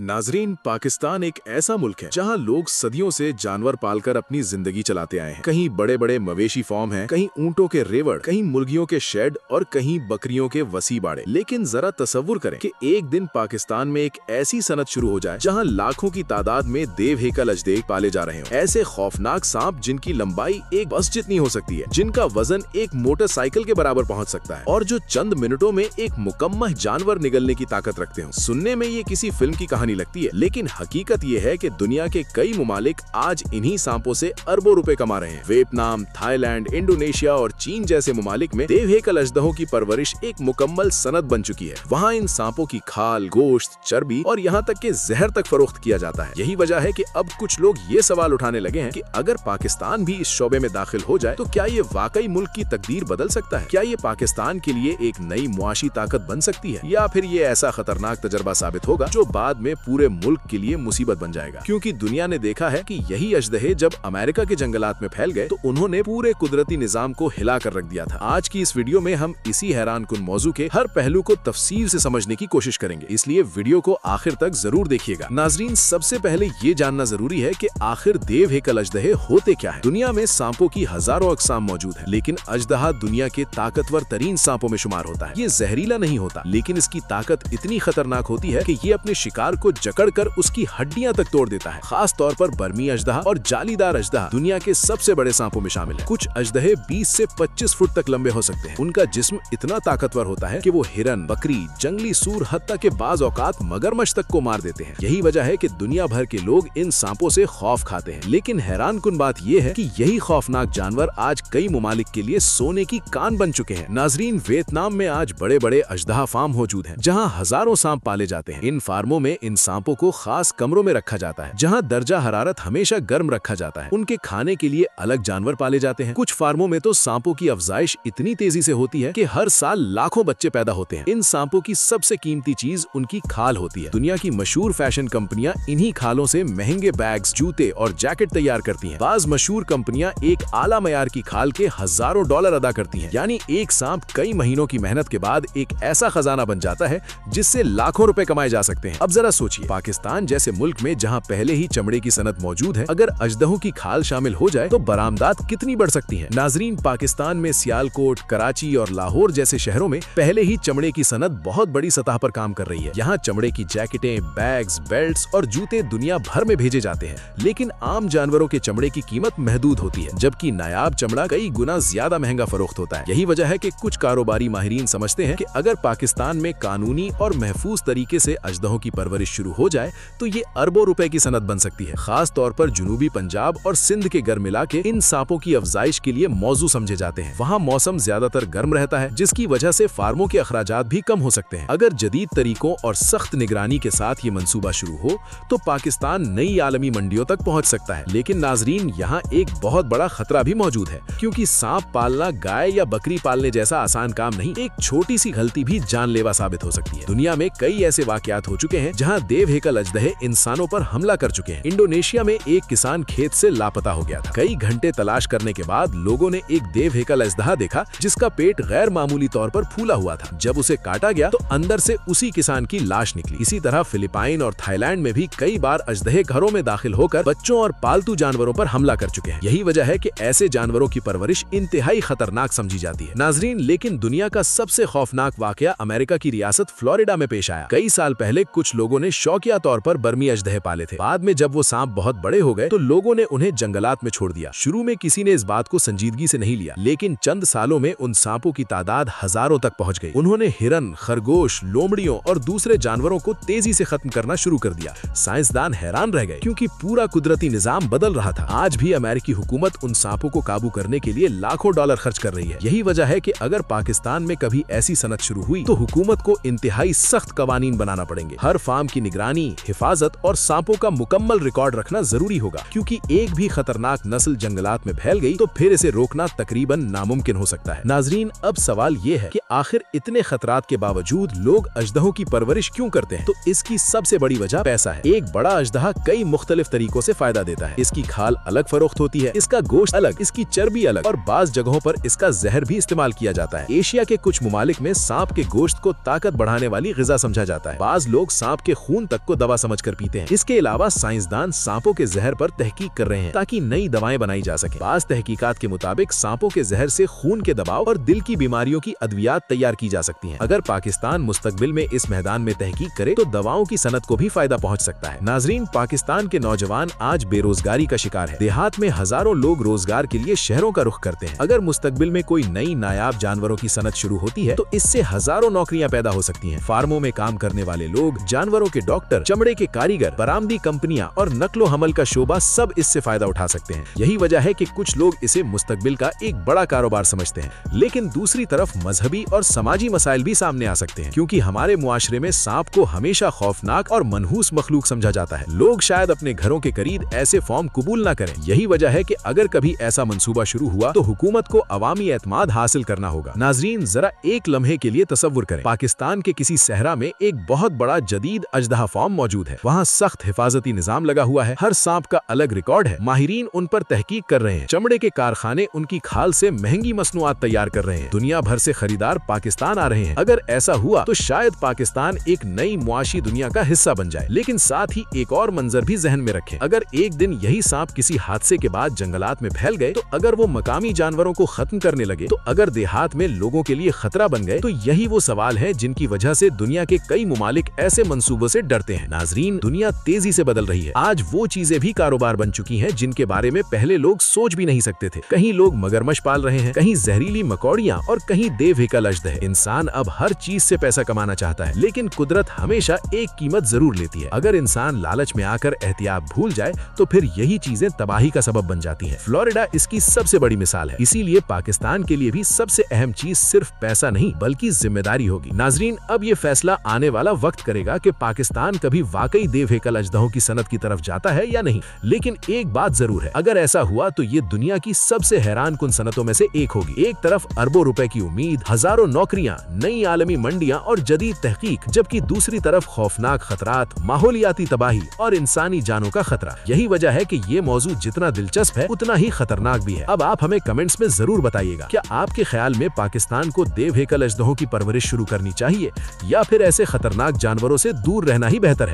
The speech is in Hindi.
नाजरीन, पाकिस्तान एक ऐसा मुल्क है जहां लोग सदियों से जानवर पालकर अपनी जिंदगी चलाते आए हैं। कहीं बड़े बड़े मवेशी फार्म हैं, कहीं ऊंटों के रेवड़, कहीं मुर्गियों के शेड और कहीं बकरियों के वसी बाड़े। लेकिन जरा तसव्वुर करें कि एक दिन पाकिस्तान में एक ऐसी सनत शुरू हो जाए जहां लाखों की तादाद में देव हेकल अजदह पाले जा रहे हों। ऐसे खौफनाक सांप जिनकी लंबाई एक बस जितनी हो सकती है, जिनका वजन एक मोटरसाइकिल के बराबर पहुँच सकता है और जो चंद मिनटों में एक मुकम्मल जानवर निगलने की ताकत रखते हो। सुनने में ये किसी फिल्म की कहानी लगती है, लेकिन हकीकत ये है कि दुनिया के कई मुमालिक आज इन्हीं सांपों से अरबों रुपए कमा रहे हैं। वियतनाम, थाईलैंड, इंडोनेशिया और चीन जैसे मुमालिक में देव हेकल अजदहों की परवरिश एक मुकम्मल सनत बन चुकी है। वहाँ इन सांपों की खाल, गोश्त, चर्बी और यहाँ तक के जहर तक फरोख्त किया जाता है। यही वजह है कि अब कुछ लोग ये सवाल उठाने लगे हैं कि अगर पाकिस्तान भी इस शोबे में दाखिल हो जाए तो क्या ये वाकई मुल्क की तकदीर बदल सकता है? क्या ये पाकिस्तान के लिए एक नई मुआशी ताकत बन सकती है, या फिर ये ऐसा खतरनाक तजर्बा साबित होगा जो बाद में पूरे मुल्क के लिए मुसीबत बन जाएगा? क्योंकि दुनिया ने देखा है कि यही अजदहे जब अमेरिका के जंगलात में फैल गए तो उन्होंने पूरे कुदरती निजाम को हिला कर रख दिया था। आज की इस वीडियो में हम इसी हैरान कुन मौजू के हर पहलू को तफसील से समझने की कोशिश करेंगे, इसलिए वीडियो को आखिर तक जरूर देखिएगा। नाजरीन, सबसे पहले ये जानना जरूरी है कि आखिर देव हेकल अजदहे होते क्या है। दुनिया में सांपों की हजारों अक़साम मौजूद है, लेकिन अजदहा दुनिया के ताकतवर तरीन सांपों में शुमार होता है। ये जहरीला नहीं होता, लेकिन इसकी ताकत इतनी खतरनाक होती है कि ये अपने शिकार को जकड़कर उसकी हड्डियां तक तोड़ देता है। खास तौर पर बर्मी अजदहा और जालीदार अजदहा दुनिया के सबसे बड़े सांपों में शामिल है। कुछ अजदहे 20 से 25 फुट तक लंबे हो सकते हैं। उनका जिस्म इतना ताकतवर होता है कि वो हिरन, बकरी, जंगली सूर, हत्ता के बाज औकात मगरमच्छ तक को मार देते हैं। यही वजह है कि दुनिया भर के लोग इन सांपों से खौफ खाते हैं। लेकिन हैरान कुन बात यह है कि यही खौफनाक जानवर आज कई मुमालिक के लिए सोने की कान बन चुके हैं। नाजरीन, वियतनाम में आज बड़े बड़े अजदहा फार्म मौजूद हैं, जहां हजारों सांप पाले जाते हैं। इन फार्मों में इन सांपों को खास कमरों में रखा जाता है, जहां दर्जा हरारत हमेशा गर्म रखा जाता है। उनके खाने के लिए अलग जानवर पाले जाते हैं। कुछ फार्मों में तो सांपों की अफजाइश इतनी तेजी से होती है कि हर साल लाखों बच्चे पैदा होते हैं। इन सांपों की सबसे कीमती चीज उनकी खाल होती है। दुनिया की मशहूर फैशन कंपनियां इन्हीं खालों से महंगे बैग्स, जूते और जैकेट तैयार करती हैं। बाज मशहूर कंपनियां एक आला मयार की खाल के हजारों डॉलर अदा करती हैं। यानी एक सांप कई महीनों की मेहनत के बाद एक ऐसा खजाना बन जाता है जिससे लाखों रुपए कमाए जा सकते हैं। अब जरा सोचिए, पाकिस्तान जैसे मुल्क में जहां पहले ही चमड़े की सनत मौजूद है, अगर अजदहों की खाल शामिल हो जाए तो बरामदात कितनी बढ़ सकती है। नाजरीन, पाकिस्तान में सियालकोट, कराची और लाहौर जैसे शहरों में पहले ही चमड़े की सनत बहुत बड़ी सतह पर काम कर रही है। यहाँ चमड़े की जैकेटें, बैग्स, बेल्ट्स और जूते दुनिया भर में भेजे जाते हैं। लेकिन आम जानवरों के चमड़े की कीमत महदूद होती है, जबकि नायाब चमड़ा कई गुना ज्यादा महंगा फरोख्त होता है। यही वजह है कि कुछ कारोबारी माहिरीन समझते हैं कि अगर पाकिस्तान में कानूनी और महफूज तरीके से अजदहों की परवरिश शुरू हो जाए तो ये अरबों रुपए की सनत बन सकती है। खास तौर पर जुनूबी पंजाब और सिंध के गर्म इलाके इन सांपों की अफजाइश के लिए मौजू समझे जाते हैं। वहाँ मौसम ज्यादातर गर्म रहता है, जिसकी वजह से फार्मों के अखराजात भी कम हो सकते हैं। अगर जदीद तरीकों और सख्त निगरानी के साथ ये मंसूबा शुरू हो तो पाकिस्तान नई आलमी मंडियों तक पहुँच सकता है। लेकिन नाजरीन, यहाँ एक बहुत बड़ा खतरा भी मौजूद है, क्योंकि सांप पालना गाय या बकरी पालने जैसा आसान काम नहीं। एक छोटी सी गलती भी जानलेवा साबित हो सकती है। दुनिया में कई ऐसे वाकयात हो चुके हैं जहाँ देव हेकल अजदहे इंसानों पर हमला कर चुके हैं। इंडोनेशिया में एक किसान खेत से लापता हो गया था। कई घंटे तलाश करने के बाद लोगों ने एक देव हेकल अजदहा देखा जिसका पेट गैर मामूली तौर पर फूला हुआ था। जब उसे काटा गया तो अंदर से उसी किसान की लाश निकली। इसी तरह फिलिपाइन और थाईलैंड में भी कई बार अजदहे घरों में दाखिल होकर बच्चों और पालतू जानवरों पर हमला कर चुके हैं। यही वजह है कि ऐसे जानवरों की परवरिश इंतहाई खतरनाक समझी जाती है। नाजरीन, लेकिन दुनिया का सबसे खौफनाक वाकया अमेरिका की रियासत फ्लोरिडा में पेश आया। कई साल पहले कुछ लोगों ने शौकिया तौर पर बर्मी अजदहे पाले थे। बाद में जब वो सांप बहुत बड़े हो गए तो लोगों ने उन्हें जंगलात में छोड़ दिया। शुरू में किसी ने इस बात को संजीदगी से नहीं लिया, लेकिन चंद सालों में उन सांपों की तादाद हजारों तक पहुंच गई। उन्होंने हिरन, खरगोश, लोमड़ियों और दूसरे जानवरों को तेजी से खत्म करना शुरू कर दिया। साइंसदान हैरान रह गए, क्योंकि पूरा कुदरती निजाम बदल रहा था। आज भी अमेरिकी हुकूमत उन सांपों को काबू करने के लिए लाखों डॉलर खर्च कर रही है। यही वजह है कि अगर पाकिस्तान में कभी ऐसी सनत शुरू हुई तो हुकूमत को इंतहाई सख्त कवानीन बनाना पड़ेंगे। हर फार्म की निगरानी, हिफाजत और सांपों का मुकम्मल रिकॉर्ड रखना जरूरी होगा, क्योंकि एक भी खतरनाक नस्ल जंगलात में फैल गई तो फिर इसे रोकना तकरीबन नामुमकिन हो सकता है। नाजरीन, अब सवाल ये है कि आखिर इतने खतरात के बावजूद लोग अजदहों की परवरिश क्यों करते हैं? तो इसकी सबसे बड़ी वजह पैसा है। एक बड़ा अजदहा कई मुख्तलिफ तरीकों से फायदा देता है। इसकी खाल अलग फरोख्त होती है, इसका गोश्त अलग, इसकी चर्बी अलग और बाज जगहों पर इसका जहर भी इस्तेमाल किया जाता है। एशिया के कुछ मुमालिक में सांप के गोश्त को ताकत बढ़ाने वाली ग़िज़ा समझा जाता है। बाज लोग सांप के खून तक को दवा समझकर पीते हैं। इसके अलावा साइंसदान सांपों के जहर पर तहकीक कर रहे हैं ताकि नई दवाएं बनाई जा सके। बाज़ तहकीकात के मुताबिक सांपों के जहर से खून के दबाव और दिल की बीमारियों की अद्वियात तैयार की जा सकती हैं। अगर पाकिस्तान मुस्तकबिल में इस मैदान में तहकीक करे तो दवाओं की सनत को भी फायदा पहुंच सकता है। नाजरीन, पाकिस्तान के नौजवान आज बेरोजगारी का शिकार है। देहात में हजारों लोग रोजगार के लिए शहरों का रुख करते हैं। अगर मुस्तकबिल में कोई नई नायाब जानवरों की सनत शुरू होती है तो इससे हजारों नौकरियां पैदा हो सकती हैं। फार्मों में काम करने वाले लोग, जानवरों के डॉक्टर, चमड़े के कारीगर, बरामदी कंपनियां और नकलो हमल का शोबा सब इससे फायदा उठा सकते हैं। यही वजह है कि कुछ लोग इसे मुस्तकबिल का एक बड़ा कारोबार समझते हैं। लेकिन दूसरी तरफ मजहबी और समाजी मसाइल भी सामने आ सकते हैं, क्योंकि हमारे मुआशरे में सांप को हमेशा खौफनाक और मनहूस मखलूक समझा जाता है। लोग शायद अपने घरों के करीब ऐसे फॉर्म कबूल न करें। यही वजह है कि अगर कभी ऐसा मंसूबा शुरू हुआ तो हुकूमत को अवामी एतमाद हासिल करना होगा। नाजरीन, जरा एक लम्हे के लिए तसव्वुर करें, पाकिस्तान के किसी सहरा में एक बहुत बड़ा जदीद अजदहा फॉर्म मौजूद है। वहाँ सख्त हिफाजती निजाम लगा हुआ है। हर सांप का अलग रिकॉर्ड है। माहिरीन उन पर तहकीक कर रहे हैं। चमड़े के कारखाने उनकी खाल से महंगी मसनूआत तैयार कर रहे हैं। दुनिया भर से खरीदार पाकिस्तान आ रहे हैं। अगर ऐसा हुआ तो शायद पाकिस्तान एक नई मुआशी दुनिया का हिस्सा बन जाए। लेकिन साथ ही एक और मंजर भी जहन में रखें, अगर एक दिन यही सांप किसी हादसे के बाद जंगलात में फैल गए, तो अगर वो मकामी जानवरों को खत्म करने लगे, तो अगर देहात में लोगों के लिए खतरा बन गए, तो यही वो सवाल है जिनकी वजह से दुनिया के कई मुमालिक ऐसे मंसूबों से डरते हैं। नाजरीन, दुनिया तेजी से बदल रही है। आज वो चीजें भी कारोबार बन चुकी हैं जिनके बारे में पहले लोग सोच भी नहीं सकते थे। कहीं लोग मगरमच्छ पाल रहे हैं, कहीं जहरीली मकौड़ियां और कहीं देवहिकल अजदह। इंसान अब हर चीज से पैसा कमाना चाहता है, लेकिन कुदरत हमेशा एक कीमत जरूर लेती है। अगर इंसान लालच में आकर एहतियात भूल जाए तो फिर यही चीजें तबाही का सबब बन जाती हैं। फ्लोरिडा इसकी सबसे बड़ी मिसाल है। इसीलिए पाकिस्तान के लिए भी सबसे अहम चीज सिर्फ पैसा नहीं बल्कि जिम्मेदारी होगी। नाजरीन, अब ये फैसला आने वाला वक्त करेगा कि पाकिस्तान कभी वाकई देवहिकल अजदहों की सनत की तरफ जाता है या नहीं। लेकिन एक बात जरूर है, अगर ऐसा हुआ तो ये दुनिया की सबसे हैरान कुन सनतों में से एक होगी। एक तरफ अरबों रुपए की उम्मीद, हजारों नौकरियां, नई आलमी मंडियां और जदीद तहकीक, जबकि दूसरी तरफ खौफनाक खतरात, माहौलियाती तबाही और इंसानी जानों का खतरा। यही वजह है कि ये मौजू जितना दिलचस्प है उतना ही खतरनाक भी है। अब आप हमें कमेंट्स में जरूर बताइएगा, क्या आपके ख्याल में पाकिस्तान को देवहिकल अजदहों की परवरिश शुरू करनी चाहिए या फिर ऐसे खतरनाक जानवरों से दूर रहना ही बेहतर है।